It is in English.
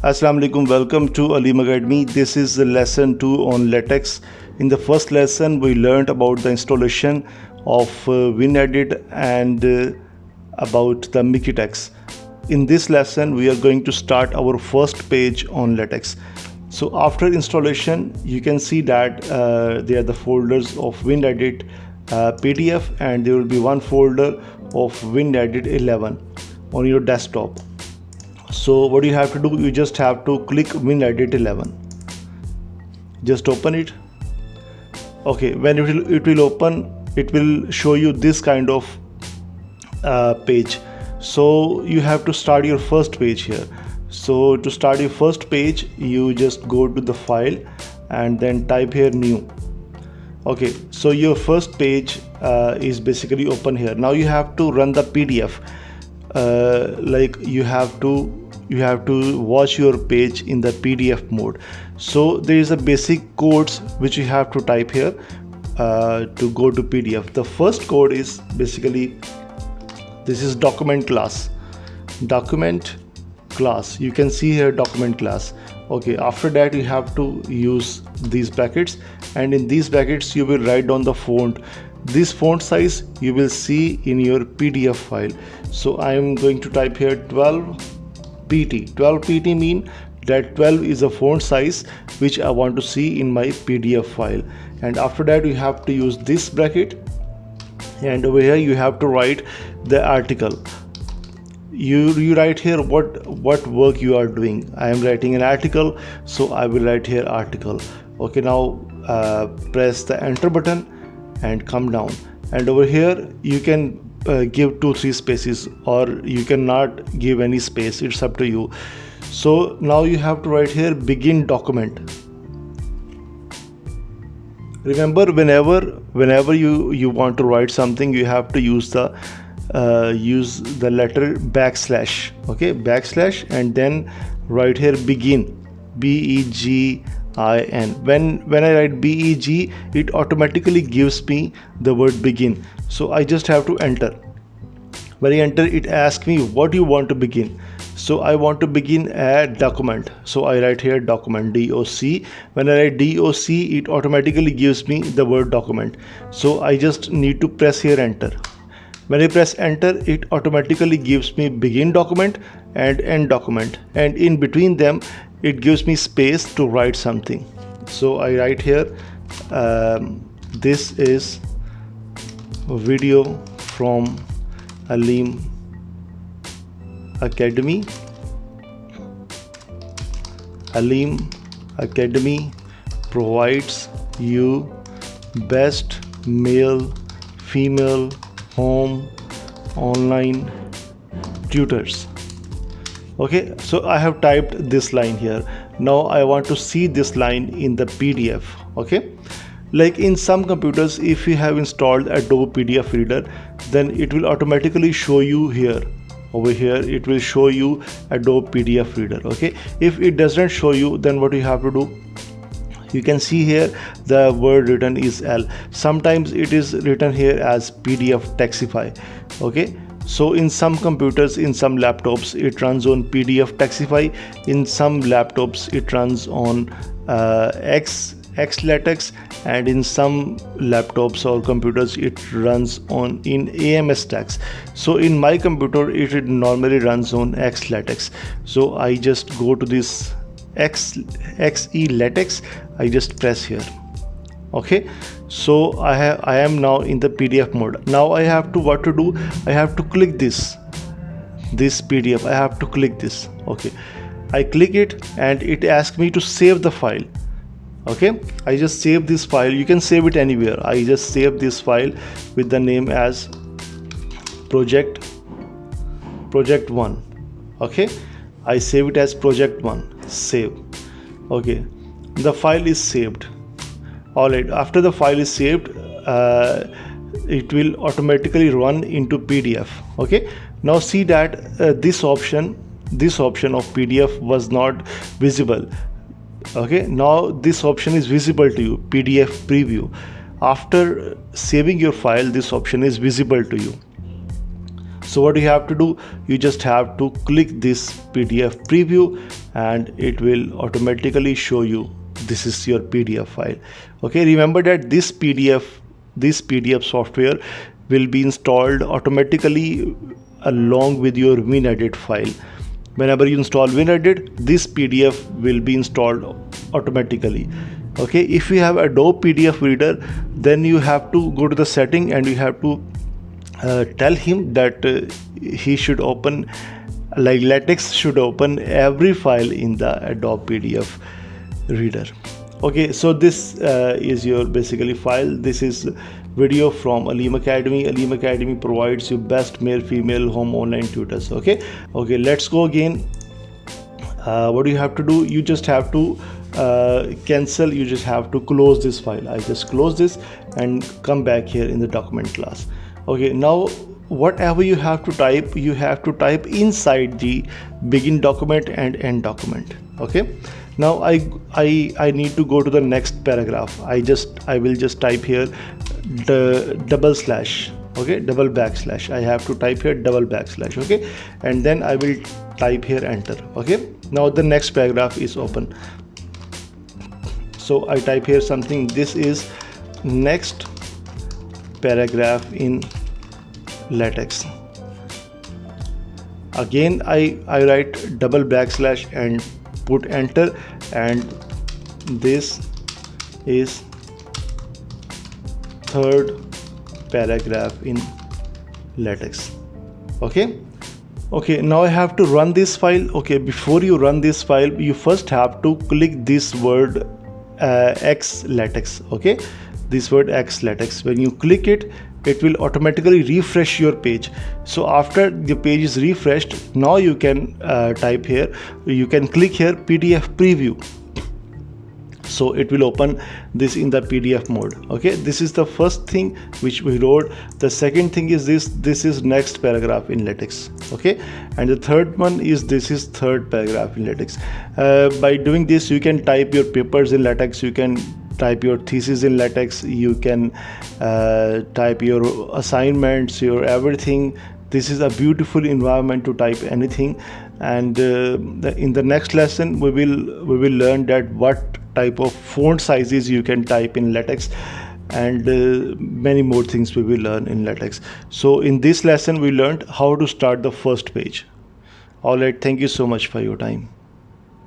Assalamu alaikum, welcome to Alim Academy. This is the lesson 2 on latex. In the first lesson we learned about the installation of WinEdit and about the Mickey text. In this lesson we are going to start our first page on latex. So after installation you can see that they are the folders of WinEdit PDF, and there will be one folder of WinEdit 11 on your desktop. So what you have to do, you just have to click WinEdit 11, just open it. Okay, when it will open, it will show you this kind of page. So you have to start your first page here. So to start your first page, you just go to the file and then type here new. Okay, so your first page is basically open here. Now you have to run the PDF. Like you have to watch your page in the PDF mode. So there is a basic codes which you have to type here to go to PDF. The first code is basically, this is document class. You can see here document class. Okay, after that you have to use these brackets, and in these brackets you will write down the font. This font size you will see in your PDF file. So I am going to type here 12 pt. 12 pt mean that 12 is a font size which I want to see in my PDF file. And after that you have to use this bracket, and over here you have to write the article. You write here what work you are doing. I am writing an article, so I will write here article. Okay, now press the enter button and come down, and over here you can give 2-3 spaces, or you cannot give any space, it's up to you. So now you have to write here begin document. Remember, whenever you want to write something, you have to use the letter backslash. Okay, backslash, and then write here begin, begin. When I write beg, it automatically gives me the word begin. So I just have to enter. When I enter, it asks me what you want to begin. So I want to begin a document, so I write here document, doc. When I write doc, it automatically gives me the word document. So I just need to press here enter. When I press enter, it automatically gives me begin document and end document, and in between them it gives me space to write something. So I write here this is a video from Alim Academy. Alim Academy provides you best male, female, home, online tutors. Okay, so I have typed this line here. Now I want to see this line in the PDF. Okay, like in some computers, if you have installed Adobe PDF Reader, then it will automatically show you here. Over here it will show you Adobe PDF Reader. Okay, if it doesn't show you, then what you have to do, you can see here the word written is L. Sometimes it is written here as PDF Texify. Okay, so in some computers, in some laptops, it runs on PDF Texify. In some laptops it runs on Latex, and in some laptops or computers it runs on in AMS text. So in my computer it normally runs on Latex. So I just go to this XE Latex, I just press here. Okay, so I am now in the PDF mode. Now I have to, what to do, I have to click this PDF. I have to click this. Okay, I click it and it asks me to save the file. Okay, I just save this file. You can save it anywhere. I just save this file with the name as project 1. Okay, I save it as project 1. Save. Okay, the file is saved. Alright, after the file is saved, it will automatically run into PDF. Okay, now see that this option of PDF was not visible. Okay, now this option is visible to you, PDF preview. After saving your file, this option is visible to you. So what you have to do, you just have to click this PDF preview and it will automatically show you this is your PDF file. Okay, remember that this PDF software will be installed automatically along with your WinEdit file. Whenever you install WinEdit, this PDF will be installed automatically. Okay, if you have Adobe PDF Reader, then you have to go to the setting and you have to tell him that he should open, like Latex should open every file in the Adobe PDF Reader. Okay, so this is your basically file. This is video from Aleem Academy. Aleem Academy provides you best male female home online tutors. Okay, let's go again. What do you have to do? You just have to cancel, you just have to close this file. I just close this and come back here in the document class. Okay, now whatever you have to type inside the begin document and end document. Okay, now I need to go to the next paragraph. I will just type here the double slash. Okay, double backslash. I have to type here double backslash. Okay, and then I will type here enter. Okay, now the next paragraph is open. So I type here something. This is next paragraph in Latex. Again I write double backslash and put enter, and this is third paragraph in Latex. Okay, now I have to run this file. Okay, before you run this file, you first have to click this word X Latex. Okay, this word X Latex. When you click it, it will automatically refresh your page. So after the page is refreshed, now you can type here, you can click here PDF preview. So it will open this in the PDF mode. Okay, this is the first thing which we wrote. The second thing is this is next paragraph in Latex. Okay, and the third one is this is third paragraph in Latex. By doing this, you can type your papers in Latex, you can type your thesis in Latex, you can type your assignments, your everything. This is a beautiful environment to type anything. And in the next lesson we will learn that what type of font sizes you can type in Latex, and many more things we will learn in Latex. So in this lesson we learned how to start the first page. All right, thank you so much for your time.